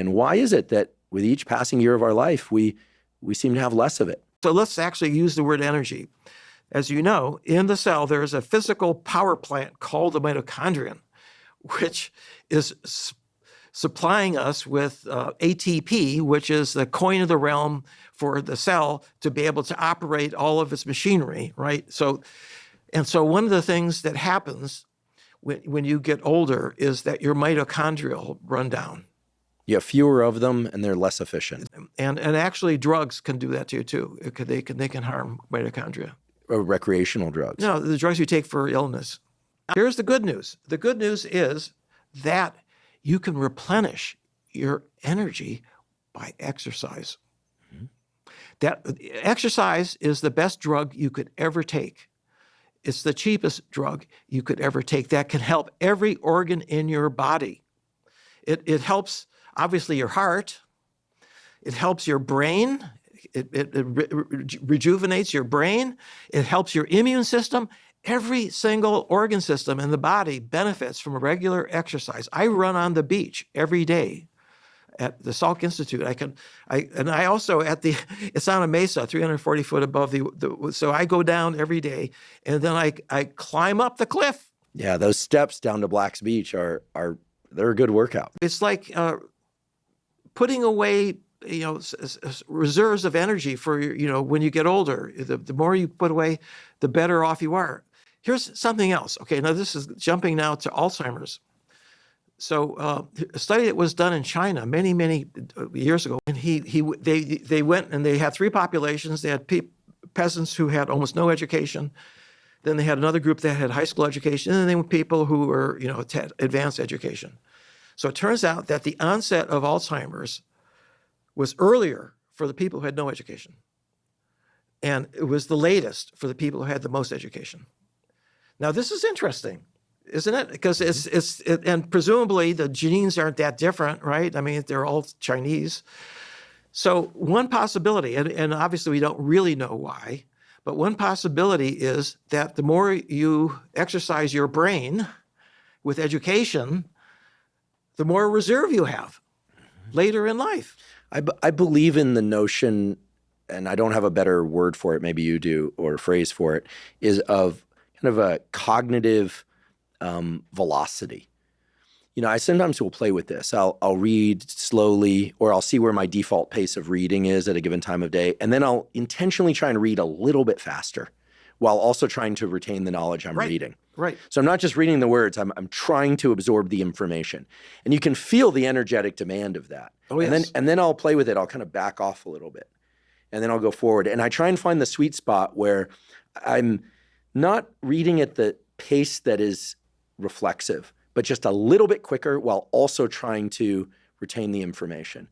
And why is it that with each passing year of our life, we seem to have less of it? So let's actually use the word energy. As you know, in the cell, there is a physical power plant called the mitochondrion, which is supplying us with ATP, which is the coin of the realm for the cell to be able to operate all of its machinery, right? So one of the things that happens when you get older is that your mitochondria run down. You have fewer of them, and they're less efficient. And actually, drugs can do that to you too. They can harm mitochondria. Recreational drugs. No, the drugs you take for illness. Here's the good news. The good news is that you can replenish your energy by exercise. Mm-hmm. That exercise is the best drug you could ever take. It's the cheapest drug you could ever take that can help every organ in your body. It helps, obviously, your heart. It helps your brain. It rejuvenates your brain. It helps your immune system. Every single organ system in the body benefits from regular exercise. I run on the beach every day at the Salk Institute. I also it's on a mesa, 340 foot above so I go down every day, and then I climb up the cliff. Yeah, those steps down to Black's Beach they're a good workout. It's like putting away reserves of energy for when you get older. The more you put away, the better off you are. Here's something else. Okay, now this is jumping now to Alzheimer's. So a study that was done in China many years ago, and they went and they had three populations. They had peasants who had almost no education. Then they had another group that had high school education, and then they were people who were had advanced education. So it turns out that the onset of Alzheimer's was earlier for the people who had no education, and it was the latest for the people who had the most education. Now this is interesting, isn't it? Because and presumably the genes aren't that different, right? I mean, they're all Chinese. So one possibility, and obviously we don't really know why, but one possibility is that the more you exercise your brain with education, the more reserve you have later in life. I believe in the notion, and I don't have a better word for it, maybe you do, or a phrase for it, is of kind of a cognitive velocity. I sometimes will play with this. I'll read slowly, or I'll see where my default pace of reading is at a given time of day, and then I'll intentionally try and read a little bit faster while also trying to retain the knowledge I'm reading. Right. So I'm not just reading the words, I'm trying to absorb the information. And you can feel the energetic demand of that. Oh, yes. And then I'll play with it. I'll kind of back off a little bit. And then I'll go forward. And I try and find the sweet spot where I'm not reading at the pace that is reflexive, but just a little bit quicker while also trying to retain the information.